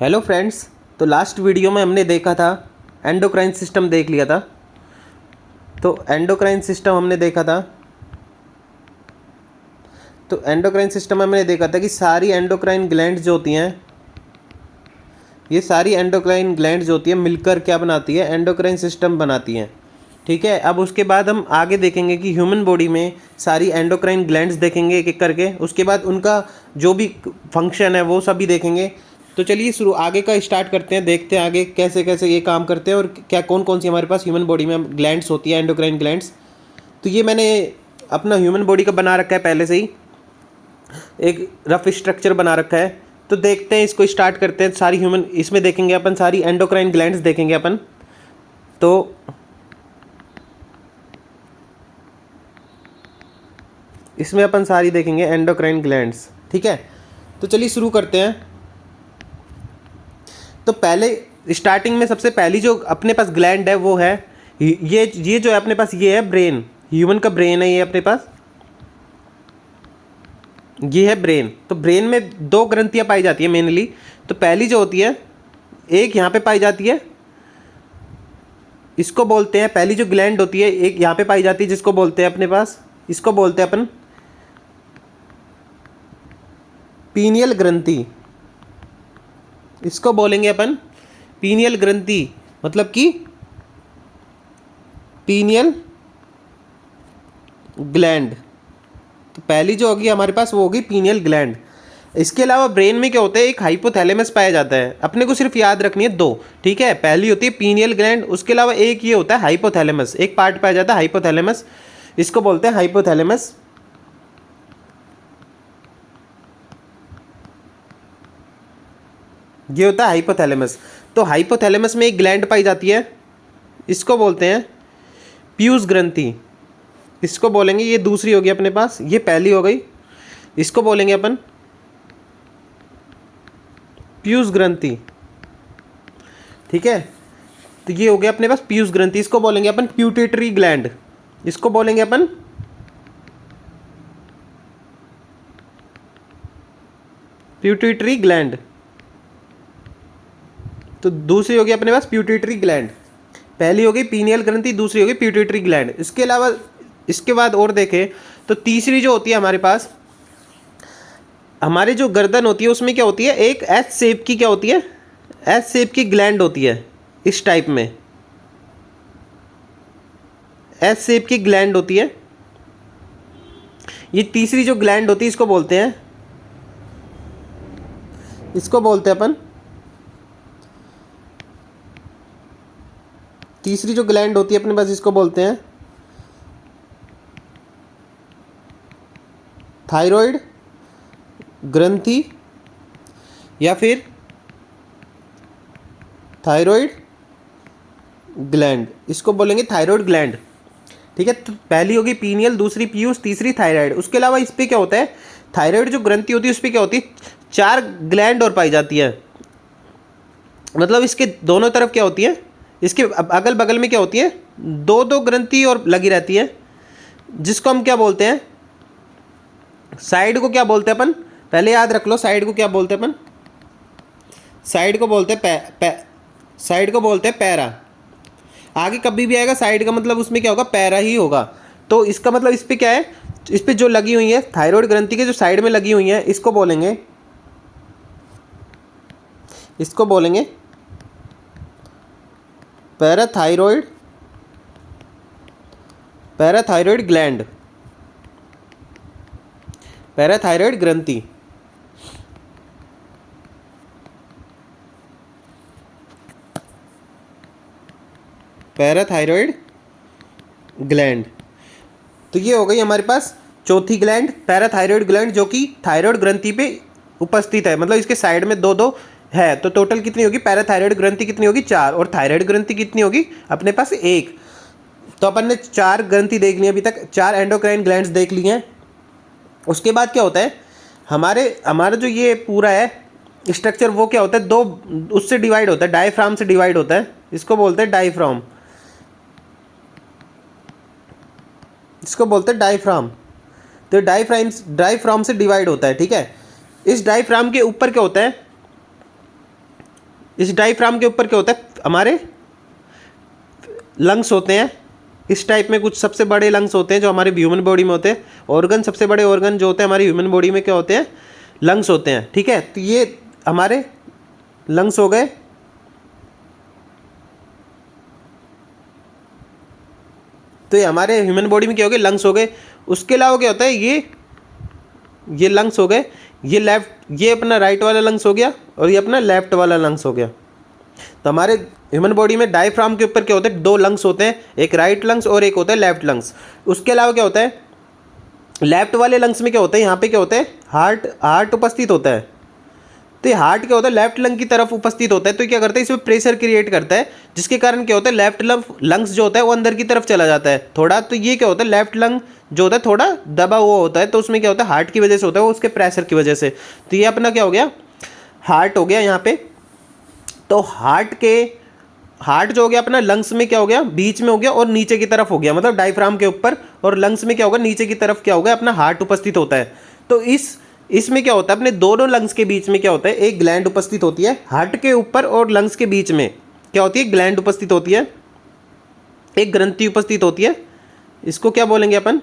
Hello friends. तो last video में हमने देखा था एंडोक्राइन सिस्टम देख लिया था। तो एंडोक्राइन सिस्टम हमने देखा था तो एंडोक्राइन सिस्टम में हमने देखा था कि सारी एंडोक्राइन ग्लैंड जो होती हैं, ये सारी एंडोक्राइन ग्लैंड जो होती है मिलकर क्या बनाती है, एंडोक्राइन सिस्टम बनाती हैं। ठीक है। अब उसके बाद हम आगे देखेंगे कि ह्यूमन बॉडी में सारी एंडोक्राइन ग्लैंड्स देखेंगे एक एक करके। उसके बाद उनका जो भी फंक्शन है वो सभी देखेंगे। तो चलिए शुरू आगे का स्टार्ट करते हैं, देखते हैं आगे कैसे कैसे ये काम करते हैं और क्या कौन कौन सी हमारे पास ह्यूमन बॉडी में ग्लैंड्स होती है, एंडोक्राइन ग्लैंड्स। तो ये मैंने अपना ह्यूमन बॉडी का बना रखा है, पहले से ही एक रफ स्ट्रक्चर बना रखा है। तो देखते हैं, इसको स्टार्ट करते हैं। सारी ह्यूमन इसमें देखेंगे अपन, सारी एंडोक्राइन ग्लैंड्स देखेंगे अपन। तो इसमें अपन सारी देखेंगे एंडोक्राइन ग्लैंड्स। ठीक है। तो चलिए शुरू करते हैं। तो पहले स्टार्टिंग में सबसे पहली जो अपने पास ग्लैंड है वो है ये जो है अपने पास, ये है ब्रेन। ह्यूमन का ब्रेन है ये अपने पास, ये है ब्रेन। तो ब्रेन में दो ग्रंथियां पाई जाती है मेनली। तो पहली जो होती है, एक यहाँ पे पाई जाती है, इसको बोलते हैं, पहली जो ग्लैंड होती है एक यहाँ पे पाई जाती है जिसको बोलते हैं अपने पास, इसको बोलते हैं अपन पीनियल ग्रंथि। इसको बोलेंगे अपन पीनियल ग्रंथि, मतलब कि पीनियल ग्लैंड। तो पहली जो होगी हमारे पास वो होगी पीनियल ग्लैंड। इसके अलावा ब्रेन में क्या होता है, एक हाइपोथैलेमस पाया जाता है। अपने को सिर्फ याद रखनी है दो। ठीक है। पहली होती है पीनियल ग्लैंड, उसके अलावा एक ये होता है हाइपोथैलेमस, एक पार्ट पाया जाता है हाइपोथैलेमस, इसको बोलते हैं हाइपोथैलेमस। ये होता है हाइपोथैलेमस। तो हाइपोथैलेमस में एक ग्लैंड पाई जाती है, इसको बोलते हैं पीयूष ग्रंथि। इसको बोलेंगे, ये दूसरी होगी अपने पास, ये पहली हो गई, इसको बोलेंगे अपन पीयूष ग्रंथि। ठीक है। तो ये हो गया अपने पास पीयूष ग्रंथि। इसको बोलेंगे अपन प्यूटेटरी ग्लैंड, इसको बोलेंगे अपन प्यूटेटरी ग्लैंड। तो दूसरी होगी अपने पास प्यूटेटरी ग्लैंड। पहली हो गई पीनियल ग्रंथि, दूसरी हो गई प्यूटेटरी ग्लैंड। इसके अलावा इसके बाद और देखें तो तीसरी जो होती है हमारे पास, हमारी जो गर्दन होती है उसमें क्या होती है, एक एस शेप की क्या होती है, एस शेप की ग्लैंड होती है। इस टाइप में एस शेप की ग्लैंड होती है। ये तीसरी जो ग्लैंड होती है इसको बोलते हैं, इसको बोलते हैं अपन, तीसरी जो ग्लैंड होती है अपने पास इसको बोलते हैं थायराइड ग्रंथि या फिर थायराइड ग्लैंड, इसको बोलेंगे थायराइड ग्लैंड। ठीक है। तो पहली होगी पीनियल, दूसरी पीयूष, तीसरी थायराइड। उसके अलावा इस पे क्या होता है, थायराइड जो ग्रंथि होती है उस पर क्या होती है, 4 ग्लैंड और पाई जाती है। मतलब इसके दोनों तरफ क्या होती है, इसके अगल बगल में क्या होती है, दो दो ग्रंथि और लगी रहती है, जिसको हम क्या बोलते हैं, साइड को क्या बोलते हैं अपन, पहले याद रख लो, साइड को क्या बोलते हैं अपन, साइड को बोलते हैं साइड को बोलते हैं पैरा। आगे कभी भी आएगा साइड का मतलब उसमें क्या होगा, पैरा ही होगा। तो इसका मतलब इस पे क्या है, इस पे जो लगी हुई है थायराइड ग्रंथि के जो साइड में लगी हुई है इसको बोलेंगे, इसको बोलेंगे पैराथायरॉयड, पैराथायरॉयड ग्लैंड, पैराथायरॉयड ग्रंथि। Parathyroid gland. तो ये हो गई हमारे पास चौथी ग्लैंड, पैराथायरॉयड ग्लैंड, जो कि थायराइड ग्रंथि पे उपस्थित है। मतलब इसके साइड में दो दो है। तो टोटल कितनी होगी, पैराथायरॉयड ग्रंथि कितनी होगी, 4, और थायराइड ग्रंथि कितनी होगी अपने पास 1। तो अपन ने 4 ग्रंथि देख ली अभी तक, 4 एंडोक्राइन ग्लैंड्स देख ली हैं। उसके बाद क्या होता है, हमारा जो ये पूरा है स्ट्रक्चर वो क्या होता है, दो उससे डिवाइड होता है, डायफ्राम से डिवाइड होता है। इसको बोलते हैं डायफ्राम, इसको बोलते हैं डायफ्राम। तो डायफ्राम से डिवाइड होता है। ठीक है। इस डायफ्राम के ऊपर क्या होता है, इस डायफ्राम के ऊपर क्या होता है, हमारे लंग्स होते हैं। इस टाइप में कुछ सबसे बड़े लंग्स होते हैं जो हमारे ह्यूमन बॉडी में होते हैं। ऑर्गन, सबसे बड़े ऑर्गन जो होते हैं हमारी ह्यूमन बॉडी में क्या होते हैं, लंग्स होते हैं। ठीक है, तो ये हमारे लंग्स हो गए। तो ये हमारे ह्यूमन बॉडी में क्या हो गए, लंग्स हो गए। उसके अलावा क्या होता है, ये लंग्स हो गए, ये अपना राइट वाला लंग्स हो गया और ये अपना लेफ्ट वाला लंग्स हो गया। तो हमारे ह्यूमन बॉडी में डायफ्राम के ऊपर क्या होता है, दो लंग्स होते हैं, एक राइट लंग्स और एक होता है लेफ्ट लंग्स। उसके अलावा क्या होता है, लेफ्ट वाले लंग्स में क्या होता है, यहाँ पे क्या होता है, हार्ट उपस्थित होता है। तो ये हार्ट क्या होता है, लेफ्ट लंग की तरफ उपस्थित होता है। तो क्या करता है, इसमें प्रेशर क्रिएट करता है, जिसके कारण क्या होता है, लेफ्ट लंग्स जो होता है वो अंदर की तरफ चला जाता है थोड़ा। तो ये क्या होता है, लेफ्ट लंग जो होता है थोड़ा दबा हुआ होता है। तो उसमें क्या होता है, हार्ट की वजह से होता है वो, उसके प्रेशर की वजह से। तो ये अपना क्या हो गया, हार्ट हो गया यहाँ पे। तो हार्ट जो हो गया अपना लंग्स में क्या हो गया, बीच में हो गया और नीचे की तरफ हो गया, मतलब डायफ्राम के ऊपर और लंग्स में क्या होगा, नीचे की तरफ क्या होगा, अपना हार्ट उपस्थित होता है। तो इसमें क्या होता है, अपने दोनों लंग्स के बीच में क्या होता है, एक ग्लैंड उपस्थित होती है। हार्ट के ऊपर और लंग्स के बीच में क्या होती है, ग्लैंड उपस्थित होती है, एक ग्रंथि उपस्थित होती है। इसको क्या बोलेंगे अपन,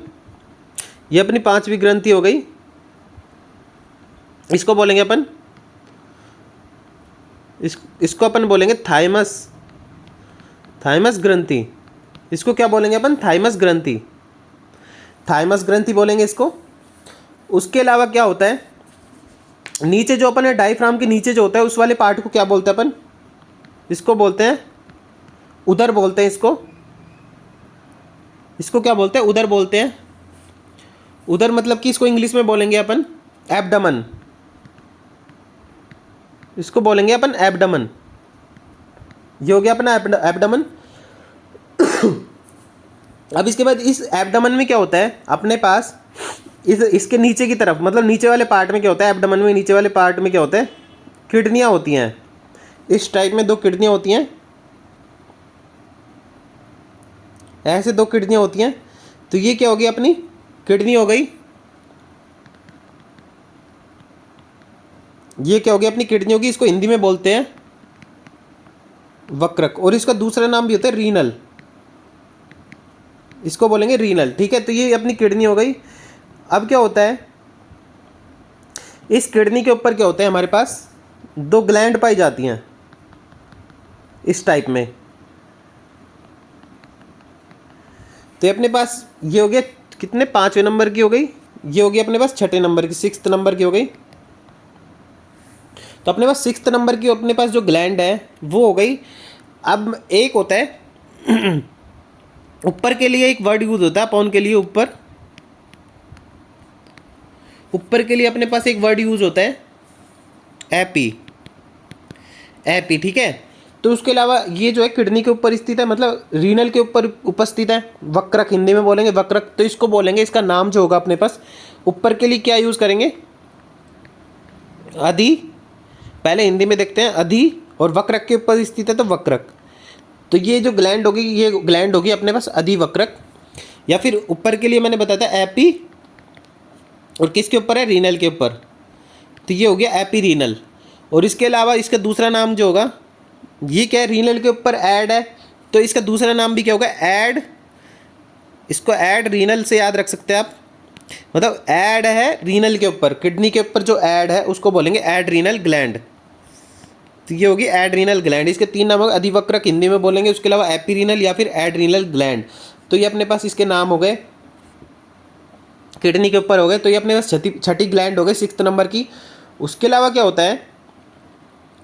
ये अपनी 5वीं ग्रंथि हो गई। इसको बोलेंगे अपन, इसको अपन बोलेंगे थाइमस ग्रंथि। इसको क्या बोलेंगे अपन, थाइमस ग्रंथि बोलेंगे इसको। उसके अलावा क्या होता है, नीचे जो अपन है, डायफ्राम के नीचे जो होता है उस वाले पार्ट को क्या बोलते हैं अपन, इसको बोलते हैं उदर बोलते हैं। इसको क्या बोलते हैं, उदर बोलते हैं। उदर मतलब कि इसको इंग्लिश में बोलेंगे अपन एब्डमन। इसको बोलेंगे अपन एब्डमन। ये हो गया अपना एब्डमन। अब इसके बाद इस एब्डमन में क्या होता है, अपने पास इसके नीचे की तरफ, मतलब नीचे वाले पार्ट में क्या होता है, एब्डमन में नीचे वाले पार्ट में क्या होता है, किडनियाँ होती हैं। इस टाइप में 2 किडनियाँ होती हैं, ऐसे 2 किडनियाँ होती हैं। तो ये क्या होगी, अपनी किडनी हो गई। ये क्या होगी, अपनी किडनी होगी। इसको हिंदी में बोलते हैं वक्रक, और इसका दूसरा नाम भी होता है रीनल। इसको बोलेंगे रीनल। ठीक है, तो ये अपनी किडनी हो गई। अब क्या होता है, इस किडनी के ऊपर क्या होता है, हमारे पास 2 ग्लैंड पाई जाती हैं इस टाइप में। तो अपने पास ये हो गया कितने, 5वें नंबर की हो गई। ये हो गई अपने पास 6ठे नंबर की, 6th नंबर की हो गई। तो अपने पास 6th नंबर की अपने पास जो ग्लैंड है वो हो गई। अब एक होता है ऊपर के लिए एक वर्ड यूज होता है अपॉन के लिए, ऊपर के लिए अपने पास एक वर्ड यूज होता है एपी। ठीक है, तो उसके अलावा ये जो है किडनी के ऊपर स्थित है, मतलब रीनल के ऊपर उपस्थित है। वक्रक, हिंदी में बोलेंगे वक्रक। तो इसको बोलेंगे, इसका नाम जो होगा अपने पास ऊपर के लिए क्या यूज करेंगे, अधि। पहले हिंदी में देखते हैं अधि, और वक्रक के ऊपर स्थित है तो वक्रक। तो ये जो ग्लैंड होगी, ये ग्लैंड होगी अपने पास अधिवक्रक। या फिर ऊपर के लिए मैंने बताया था एपी, और किसके ऊपर है, रीनल के ऊपर। तो ये हो गया एपी रीनल। और इसके अलावा इसका दूसरा नाम जो होगा, ये क्या है, रीनल के ऊपर ऐड है, तो इसका दूसरा नाम भी क्या होगा, ऐड। इसको ऐड रीनल से याद रख सकते हैं आप, मतलब ऐड है रीनल के ऊपर, किडनी के ऊपर जो ऐड है उसको बोलेंगे ऐड रीनल ग्लैंड। तो ये होगी एड्रीनल ग्लैंड। इसके 3 नाम होंगे, अधिवक्रक हिंदी में बोलेंगे, उसके अलावा एपीरीनल या फिर एड्रीनल ग्लैंड। तो ये अपने पास इसके नाम हो गए, किडनी के ऊपर हो गए। तो ये अपने पास छठी ग्लैंड हो गई 6th नंबर की। उसके अलावा क्या होता है,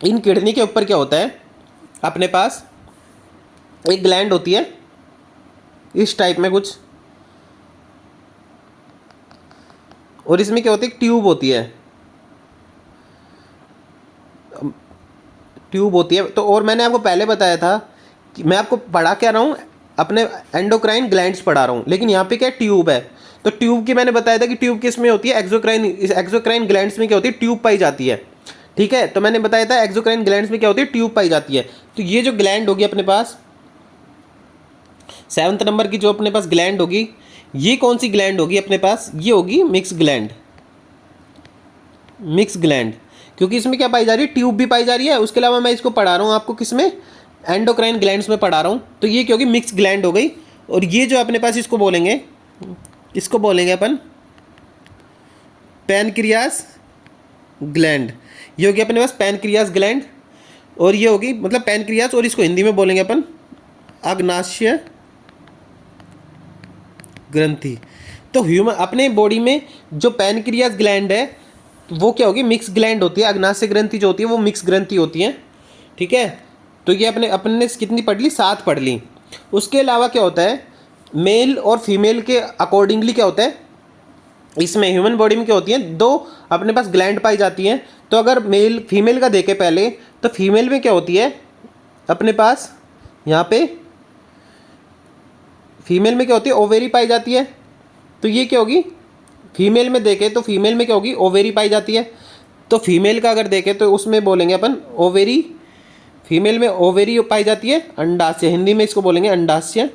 इन किडनी के ऊपर क्या होता है, अपने पास एक ग्लैंड होती है इस टाइप में कुछ, और इसमें क्या होती है, ट्यूब होती है, तो और मैंने आपको पहले बताया था कि मैं आपको पढ़ा क्या रहा हूँ, अपने एंडोक्राइन ग्लैंड्स पढ़ा रहा हूँ, लेकिन यहाँ पे क्या ट्यूब है। तो ट्यूब की मैंने बताया था कि ट्यूब किस में होती है, एक्सोक्राइन ग्लैंड्स में क्या होती है, ट्यूब पाई जाती है। ठीक है, तो मैंने बताया था एक्सोक्राइन ग्लैंड्स में क्या होती है, ट्यूब पाई जाती है। तो ये जो ग्लैंड होगी अपने पास 7th नंबर की, जो अपने पास ग्लैंड होगी, ये कौन सी ग्लैंड होगी अपने पास, ये होगी मिक्स ग्लैंड। क्योंकि इसमें क्या पाई जा रही है, ट्यूब भी पाई जा रही है। उसके अलावा मैं इसको पढ़ा रहा हूँ आपको किसमें, एंडोक्राइन ग्लैंड्स में पढ़ा रहा हूँ। तो ये क्या होगी, मिक्स ग्लैंड हो गई। और ये जो अपने पास इसको बोलेंगे अपन पैनक्रियास ग्लैंड। ये होगी अपने पास पैनक्रियास ग्लैंड, और ये होगी मतलब पैनक्रियास, और इसको हिंदी में बोलेंगे अपन अग्नाशय ग्रंथि। तो ह्यूमन अपने बॉडी में जो पैनक्रियास ग्लैंड है वो क्या होगी, मिक्स ग्लैंड होती है। अग्नाशय ग्रंथि जो होती है वो मिक्स ग्रंथि होती है, ठीक है। तो ये अपन ने कितनी पढ़ ली, 7 पढ़ ली। उसके अलावा क्या होता है, मेल और फीमेल के अकॉर्डिंगली क्या होता है, इसमें ह्यूमन बॉडी में क्या होती है, 2 अपने पास ग्लैंड पाई जाती हैं। तो अगर मेल फीमेल का देखें पहले, तो फीमेल में क्या होती है अपने पास, यहाँ पे फीमेल में क्या होती है, ओवेरी पाई जाती है। तो ये क्या होगी, फीमेल में देखें तो फीमेल में क्या होगी, ओवेरी पाई जाती है। तो फीमेल का अगर देखें तो उसमें बोलेंगे अपन ओवेरी, फीमेल में ओवेरी पाई जाती है। अंडाशय, हिंदी में इसको बोलेंगे अंडाशय,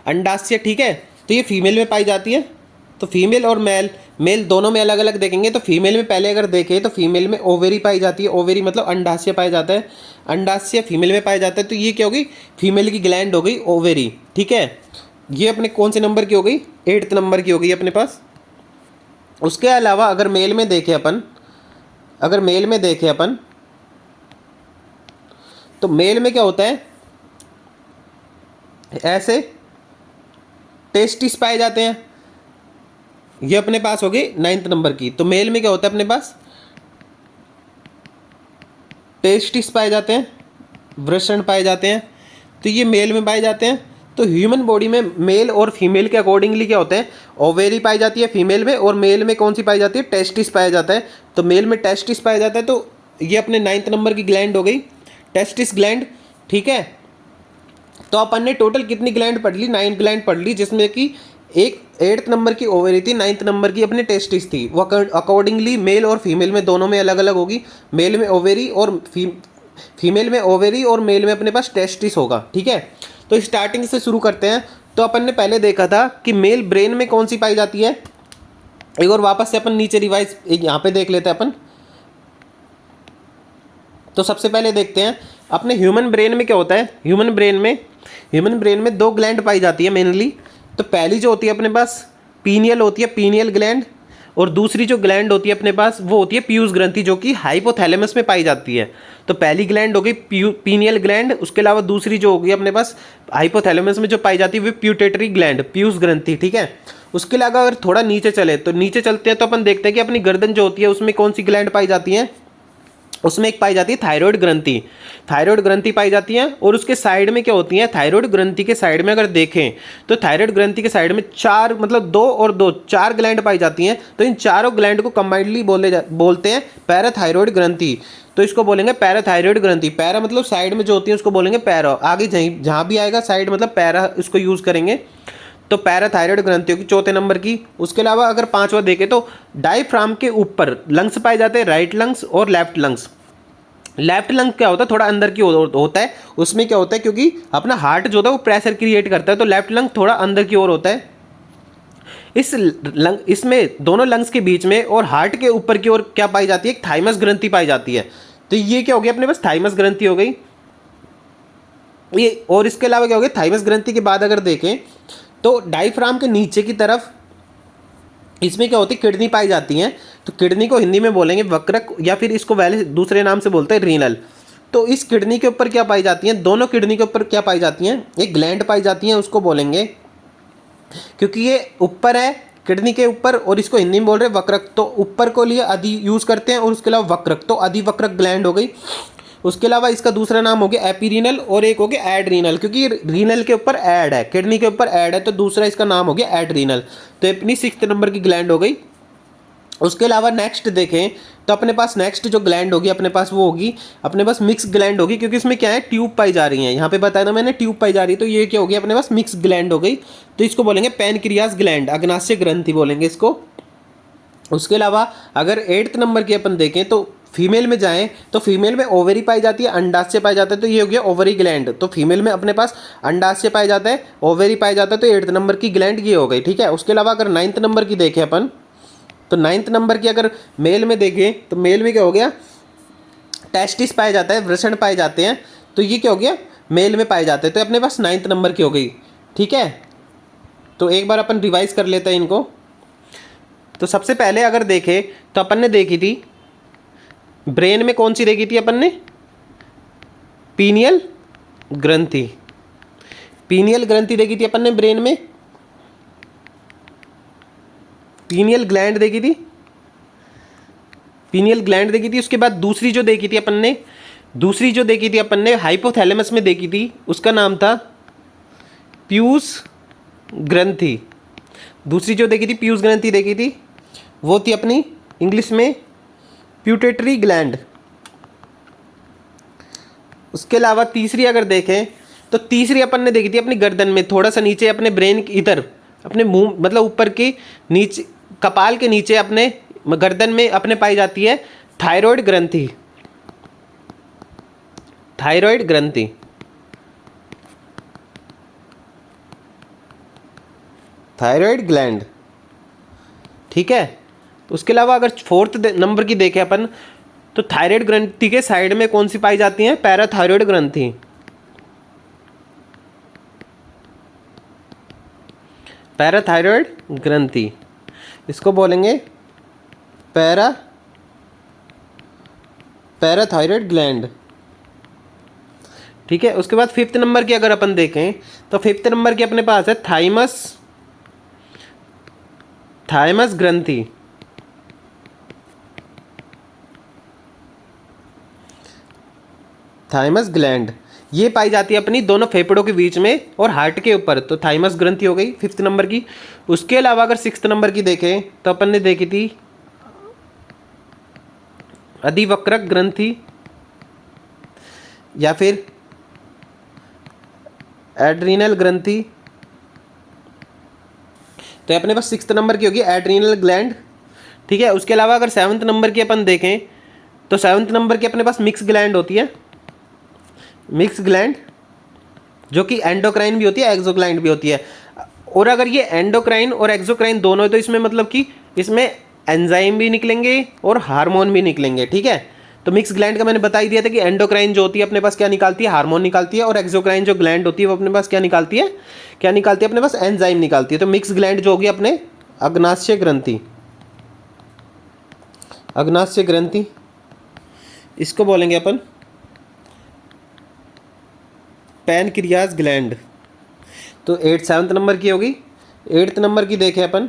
अंडाशय, ठीक है। तो ये फीमेल में पाई जाती है। तो फीमेल और मेल दोनों में अलग अलग देखेंगे। तो फीमेल में पहले अगर देखें तो फीमेल में ओवेरी पाई जाती है, ओवेरी मतलब अंडाशय पाया जाता है, अंडाशय फीमेल में पाया जाता है। तो ये क्या होगी, फीमेल की ग्लैंड हो गई ओवेरी, ठीक है। ये अपने कौन से नंबर की हो गई, 8th नंबर की हो गई अपने पास। उसके अलावा अगर मेल में देखें अपन, तो मेल में क्या होता है, ऐसे टेस्टिस पाए जाते हैं। ये अपने पास हो गई 9th नंबर की। तो मेल में क्या होता है अपने पास, टेस्टिस पाए जाते हैं, वृषण पाए जाते हैं। तो ये मेल में पाए जाते हैं। तो ह्यूमन बॉडी में मेल और फीमेल के अकॉर्डिंगली क्या होते हैं, ओवेरी पाई जाती है फीमेल में, और मेल में कौन सी पाई जाती है, टेस्टिस पाया जाता है। तो मेल में टेस्टिस पाया जाता है। तो ये अपने 9th नंबर की ग्लैंड हो गई, टेस्टिस ग्लैंड, ठीक है। तो अपन ने टोटल कितनी ग्लैंड पढ़ ली, 9 ग्लैंड पढ़ ली, जिसमें कि एक 8th नंबर की ओवेरी थी, 9th नंबर की अपने टेस्टिस थी। वो अकॉर्डिंगली मेल और फीमेल में दोनों में अलग अलग होगी। मेल में ओवेरी और फीमेल में ओवेरी, और मेल में अपने पास टेस्टिस होगा, ठीक है। तो स्टार्टिंग से शुरू करते हैं। तो अपन ने पहले देखा था कि मेल ब्रेन में कौन सी पाई जाती है। एक और वापस से अपन नीचे रिवाइज एक यहाँ पे देख लेते हैं अपन। तो सबसे पहले देखते हैं अपने ह्यूमन ब्रेन में क्या होता है। ह्यूमन ब्रेन में 2 ग्लैंड पाई जाती है मेनली। तो पहली जो होती है अपने पास पीनियल होती है, पीनियल ग्लैंड, और दूसरी जो ग्लैंड होती है अपने पास वो होती है पीयूष ग्रंथि, जो कि हाइपोथैलेमस में पाई जाती है। तो पहली ग्लैंड हो गई पीनियल ग्लैंड। उसके अलावा दूसरी जो होगी अपने पास हाइपोथैलेमस में जो पाई जाती है वो प्यूटेटरी ग्लैंड, पीयूष ग्रंथि, ठीक है। उसके अलावा अगर थोड़ा नीचे चले तो नीचे चलते हैं तो अपन देखते हैं कि अपनी गर्दन जो होती है उसमें कौन सी ग्लैंड पाई जाती है। उसमें एक पाई जाती है थायराइड ग्रंथि, थायराइड ग्रंथि पाई जाती है। और उसके साइड में क्या होती है, थायराइड ग्रंथि के साइड में अगर देखें तो थायराइड ग्रंथि के साइड में 4 मतलब 2 और 2 4 ग्लैंड पाई जाती हैं। तो इन चारों ग्लैंड को कंबाइंडली बोलते हैं पैराथायराइड ग्रंथि। तो इसको बोलेंगे पैराथायराइड ग्रंथि। पैरा मतलब साइड में जो होती है उसको बोलेंगे पैरा, आगे जहाँ भी आएगा साइड मतलब पैरा इसको यूज़ करेंगे। तो पैराथायराइड ग्रंथि होगी 4th नंबर की। उसके अलावा अगर 5वां देखें तो डायफ्राम के ऊपर लंग्स पाए जाते हैं, राइट लंग्स और लेफ्ट लंग्स। लेफ्ट लंग क्या होता है, थोड़ा अंदर की होता है। उसमें क्या होता है, क्योंकि अपना हार्ट जो होता है वो प्रेशर क्रिएट करता है, तो लेफ्ट लंग थोड़ा अंदर की ओर होता है। इसमें दोनों लंग्स के बीच में और हार्ट के ऊपर की ओर क्या पाई जाती है, एक थाइमस ग्रंथि पाई जाती है। तो ये क्या हो गया अपने पास, थाइमस ग्रंथि हो गई ये। और इसके अलावा क्या हो गया, थाइमस ग्रंथि के बाद अगर देखें तो डायफ्राम के नीचे की तरफ इसमें क्या होती है, किडनी पाई जाती हैं। तो किडनी को हिंदी में बोलेंगे वक्रक, या फिर इसको वैसे दूसरे नाम से बोलते हैं रीनल। तो इस किडनी के ऊपर क्या पाई जाती हैं, दोनों किडनी के ऊपर क्या पाई जाती हैं, एक ग्लैंड पाई जाती हैं, उसको बोलेंगे, क्योंकि ये ऊपर है किडनी के ऊपर, और इसको हिंदी में बोल रहे हैं वक्रक। तो ऊपर को लिए अधि यूज़ करते हैं, और उसके अलावा वक्रक, तो अधिवक्रक ग्लैंड हो गई। उसके अलावा इसका दूसरा नाम हो गया एपीरीनल, और एक हो गया एड्रीनल, क्योंकि रीनल के ऊपर ऐड है, किडनी के ऊपर ऐड है, तो दूसरा इसका नाम हो गया एड्रीनल। तो अपनी 6th नंबर की ग्लैंड हो गई। उसके अलावा नेक्स्ट देखें तो अपने पास नेक्स्ट जो ग्लैंड होगी अपने पास वो होगी अपने पास मिक्स ग्लैंड होगी, क्योंकि इसमें क्या है, ट्यूब पाई जा रही है। यहाँ पे बताया था मैंने, ट्यूब पाई जा रही है। तो ये क्या होगी अपने पास मिक्स ग्लैंड हो गई। तो इसको बोलेंगे पैनक्रियास ग्लैंड, अग्नाशय ग्रंथि बोलेंगे इसको। उसके अलावा अगर 8th नंबर की अपन देखें तो फीमेल में जाएं तो फीमेल में ओवरी पाई जाती है, अंडाशय पाया जाता है। तो ये हो गया ओवरी ग्लैंड। तो फीमेल में अपने पास अंडाशय पाया जाता है, ओवरी पाया जाता है। तो 8th नंबर की ग्लैंड ये हो गई, ठीक है। उसके अलावा अगर 9th नंबर की देखें अपन तो 9th नंबर की अगर मेल में देखें तो मेल में क्या हो गया, टेस्टिस पाए जाता है, वृषण पाए जाते हैं, तो ये क्या हो गया, मेल में पाए जाते हैं, तो अपने पास 9th नंबर की हो गई। ठीक है, तो एक बार अपन रिवाइज कर लेते हैं इनको। तो सबसे पहले अगर देखें तो अपन ने देखी थी ब्रेन में कौन सी देखी थी अपन ने, पीनियल ग्रंथि, पीनियल ग्रंथि देखी थी अपन ने ब्रेन में, पीनियल ग्लैंड देखी थी, पीनियल ग्लैंड देखी थी। उसके बाद दूसरी जो देखी थी अपन ने, दूसरी जो देखी थी अपन ने हाइपोथैलेमस में देखी थी, उसका नाम था पीयूष ग्रंथि। दूसरी जो देखी थी पीयूष ग्रंथि देखी थी, वो थी अपनी इंग्लिश में प्यूटेटरी ग्लैंड। उसके अलावा तीसरी अगर देखें तो तीसरी अपन ने देखी थी अपनी गर्दन में, थोड़ा सा नीचे अपने ब्रेन इधर, अपने मुंह मतलब ऊपर के नीचे, कपाल के नीचे अपने गर्दन में अपने पाई जाती है थायराइड ग्रंथि, थायराइड ग्रंथि। Thyroid gland. ठीक है, उसके अलावा अगर 4th नंबर की देखें अपन तो थायराइड ग्रंथि के साइड में कौन सी पाई जाती है, पैराथायराइड ग्रंथि, पैराथायराइड ग्रंथि, इसको बोलेंगे पैराथायराइड ग्लैंड। ठीक है, उसके बाद 5th नंबर की अगर अपन देखें तो 5th नंबर की अपने पास है थाइमस ग्रंथि, थाइमस ग्लैंड। ये पाई जाती है अपनी दोनों फेफड़ों के बीच में और हार्ट के ऊपर, तो थाइमस ग्रंथि हो गई 5th नंबर की। उसके अलावा अगर 6th नंबर की देखें तो अपन ने देखी थी अधिवक्रक ग्रंथि या फिर एड्रीनल ग्रंथि, तो अपने पास 6th नंबर की होगी एड्रीनल ग्लैंड। ठीक है, उसके अलावा अगर 7th नंबर की अपन देखें तो 7th नंबर की अपने पास मिक्स ग्लैंड होती है, मिक्स ग्लैंड, जो कि एंडोक्राइन भी होती है, एक्सोक्राइन भी होती है। और अगर ये एंडोक्राइन और एक्सोक्राइन दोनों है तो इसमें मतलब कि इसमें एंजाइम भी निकलेंगे और हार्मोन भी निकलेंगे। ठीक है, तो मिक्स ग्लैंड का मैंने बता ही दिया था कि एंडोक्राइन जो होती है अपने पास क्या निकालती है, हार्मोन निकालती है, और एक्सोक्राइन जो ग्लैंड होती है वो अपने पास क्या निकालती है, क्या निकालती है अपने पास, एंजाइम निकालती है। तो मिक्स ग्लैंड जो होगी अपने अग्नाशय ग्रंथि, अग्नाशय ग्रंथि, इसको बोलेंगे अपन पैनक्रियाज ग्लैंड। तो 7th नंबर की होगी। 8th नंबर की देखें अपन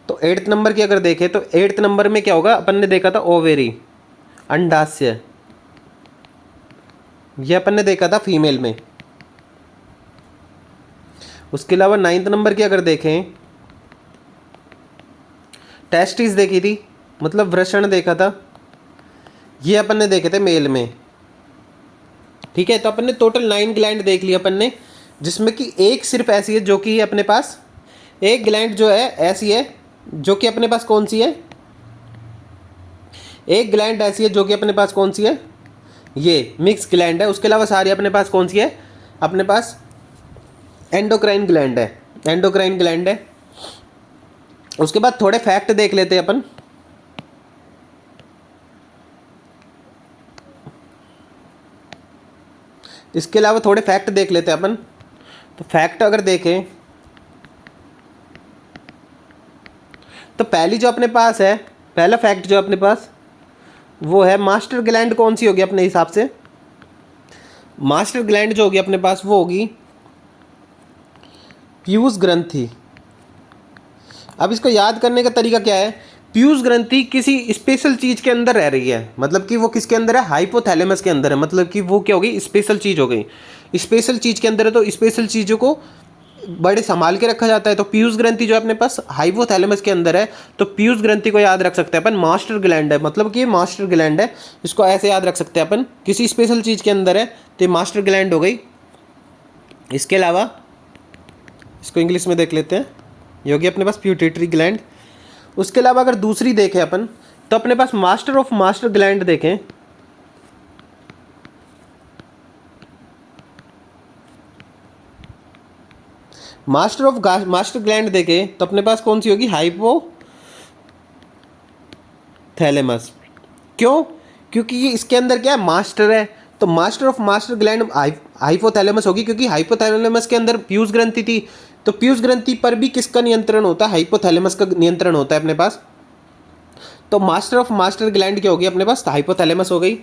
तो 8th नंबर की अगर देखें तो 8th नंबर में क्या होगा, अपन ने देखा था ओवेरी, अंडाशय, ये अपन ने देखा था फीमेल में। उसके अलावा 9th नंबर की अगर देखें टेस्टिस देखी थी, मतलब वृषण देखा था, ये अपन ने देखे थे मेल में। ठीक है, तो अपन ने टोटल 9 ग्लैंड देख लिया अपन ने, जिसमें कि एक सिर्फ ऐसी है जो कि अपने पास, एक ग्लैंड जो है ऐसी है जो कि अपने पास कौन सी है, एक ग्लैंड ऐसी है जो कि अपने पास कौन सी है, ये मिक्स ग्लैंड है। उसके अलावा सारी अपने पास कौन सी है, अपने पास एंडोक्राइन ग्लैंड है, एंडोक्राइन ग्लैंड है। उसके बाद थोड़े फैक्ट देख लेते हैं अपन। इसके अलावा थोड़े फैक्ट देख लेते हैं अपन। तो फैक्ट अगर देखें तो पहली जो अपने पास है, पहला फैक्ट जो अपने पास वो है मास्टर ग्लैंड कौन सी होगी अपने हिसाब से, मास्टर ग्लैंड जो होगी अपने पास वो होगी पीयूष ग्रंथि। अब इसको याद करने का तरीका क्या है, पीयूष ग्रंथि किसी स्पेशल चीज़ के अंदर रह रही है, मतलब कि वो किसके अंदर है, हाइपोथैलेमस के अंदर है, मतलब कि वो क्या हो गई, स्पेशल चीज़ हो गई। स्पेशल चीज़ के अंदर है तो स्पेशल चीज़ों को बड़े संभाल के रखा जाता है। तो पीयूष ग्रंथि जो अपने पास हाइपोथैलेमस के अंदर है, तो पीयूष ग्रंथि को याद रख सकते हैं अपन मास्टर ग्लैंड है, मतलब कि ये मास्टर ग्लैंड है, इसको ऐसे याद रख सकते हैं अपन, किसी स्पेशल चीज़ के अंदर है तो ये मास्टर ग्लैंड हो गई। इसके अलावा इसको इंग्लिश में देख लेते हैं, ये होगी अपने पास प्यूटेटरी ग्लैंड। उसके अलावा अगर दूसरी देखें अपन तो अपने पास मास्टर ऑफ मास्टर ग्लैंड देखें, मास्टर ऑफ मास्टर ग्लैंड देखें तो अपने पास कौन सी होगी, थैलेमस। क्यों? क्योंकि ये इसके अंदर क्या है, मास्टर है, तो master of master gland hypothalamus होगी, क्योंकि हाइपोथैलेमस के अंदर पीयूष ग्रंथि थी, तो पीयूष ग्रंथि पर भी किसका नियंत्रण होता है, हाइपोथैलेमस का नियंत्रण होता है अपने पास। तो मास्टर ऑफ मास्टर ग्लैंड क्या होगी अपने पास, हाइपोथैलेमस हो गई।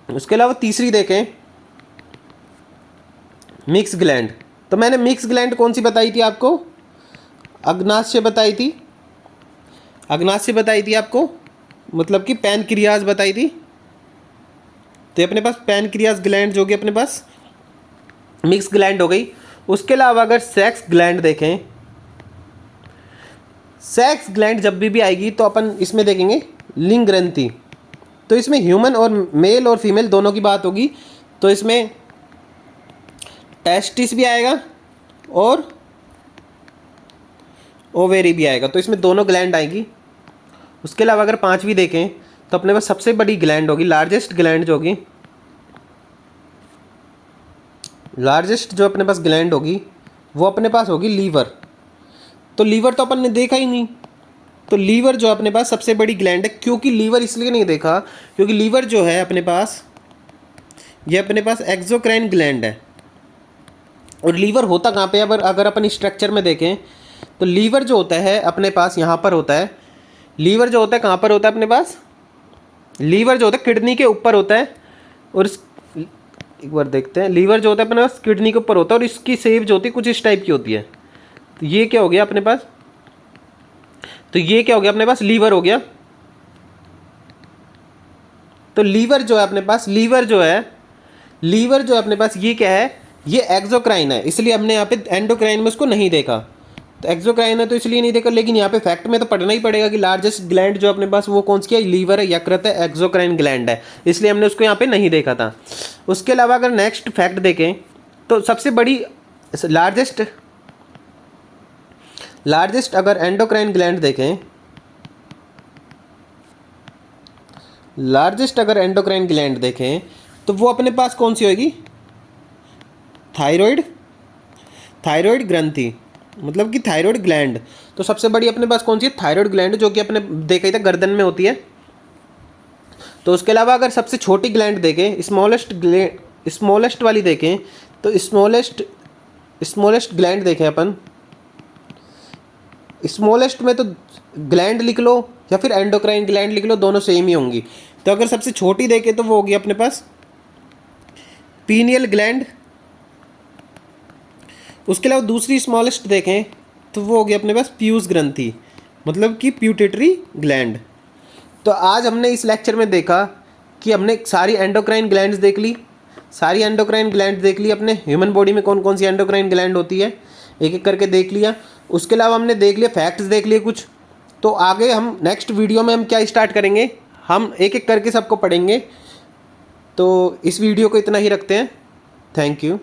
उसके अलावा तीसरी देखें, मिक्स ग्लैंड। तो मैंने मिक्स ग्लैंड कौन सी बताई थी आपको, अग्नाशय बताई थी, अग्नाशय बताई थी आपको, मतलब कि पैनक्रियाज बताई थी। तो अपने पास पैनक्रियाज ग्लैंड जो कि अपने पास मिक्स ग्लैंड हो गई। उसके अलावा अगर सेक्स ग्लैंड देखें, सेक्स ग्लैंड जब भी आएगी तो अपन इसमें देखेंगे लिंग ग्रंथि। तो इसमें ह्यूमन और मेल और फीमेल दोनों की बात होगी, तो इसमें टेस्टिस भी आएगा और ओवेरी भी आएगा, तो इसमें दोनों ग्लैंड आएगी। उसके अलावा अगर पांचवी देखें तो अपने पास सबसे बड़ी ग्लैंड होगी, लार्जेस्ट ग्लैंड जो होगी, लार्जेस्ट जो अपने पास ग्लैंड होगी वो अपने पास होगी लीवर। तो लीवर तो अपन ने देखा ही नहीं, तो लीवर जो अपने पास सबसे बड़ी ग्लैंड है। क्योंकि लीवर इसलिए नहीं देखा क्योंकि लीवर जो है अपने पास, ये अपने पास एक्सोक्राइन ग्लैंड है। और लीवर होता कहाँ पे है, अगर अपन स्ट्रक्चर में देखें तो लीवर जो होता है अपने पास यहाँ पर होता है। लीवर जो होता है कहाँ पर होता है अपने पास, लीवर जो होता है किडनी के ऊपर होता है। और एक बार देखते हैं, लीवर जो होता है अपने पास किडनी के ऊपर होता है और इसकी शेप जो होती है कुछ इस टाइप की होती है। तो ये क्या हो गया अपने पास, तो ये क्या हो गया अपने पास, लीवर हो गया। तो लीवर जो है अपने पास, लीवर जो है अपने पास, ये क्या है, ये एक्सोक्राइन है, इसलिए हमने यहाँ पे एंडोक्राइन में उसको नहीं देखा। तो एक्सोक्राइन है तो इसलिए नहीं देखा, लेकिन यहाँ पे फैक्ट में तो पढ़ना ही पड़ेगा कि लार्जेस्ट ग्लैंड जो अपने पास वो कौन सी है, लीवर है, यकृत है, एक्सोक्राइन ग्लैंड है, इसलिए हमने उसको यहाँ पे नहीं देखा था। उसके अलावा अगर नेक्स्ट फैक्ट देखें तो सबसे बड़ी लार्जेस्ट अगर एंडोक्राइन ग्लैंड देखें, लार्जेस्ट अगर एंडोक्राइन ग्लैंड देखें तो वो अपने पास कौन सी होगी, थायराइड ग्रंथि, मतलब कि थायराइड ग्लैंड। तो सबसे बड़ी अपने पास कौन सी है, थायराइड ग्लैंड, जो कि अपने देखा ही था गर्दन में होती है। तो उसके अलावा अगर सबसे छोटी ग्लैंड देखें, स्मॉलेस्ट वाली देखें, तो स्मॉलेस्ट ग्लैंड देखें अपन, स्मॉलेस्ट में तो ग्लैंड लिख लो या फिर एंडोक्राइन ग्लैंड लिख लो, दोनों सेम ही होंगी। तो अगर सबसे छोटी देखें तो वो होगी अपने पास पीनियल ग्लैंड। उसके अलावा दूसरी स्मॉलेस्ट देखें तो वो होगी अपने पास पीयूष ग्रंथि, मतलब कि प्यूटेटरी ग्लैंड। तो आज हमने इस लेक्चर में देखा कि हमने सारी एंडोक्राइन ग्लैंड्स देख ली, सारी एंडोक्राइन ग्लैंड देख ली, अपने ह्यूमन बॉडी में कौन कौन सी एंडोक्राइन ग्लैंड होती है एक एक करके देख लिया। उसके अलावा हमने देख लिया फैक्ट्स देख लिए कुछ। तो आगे हम नेक्स्ट वीडियो में हम क्या स्टार्ट करेंगे, हम एक एक करके सबको पढ़ेंगे। तो इस वीडियो को इतना ही रखते हैं, थैंक यू।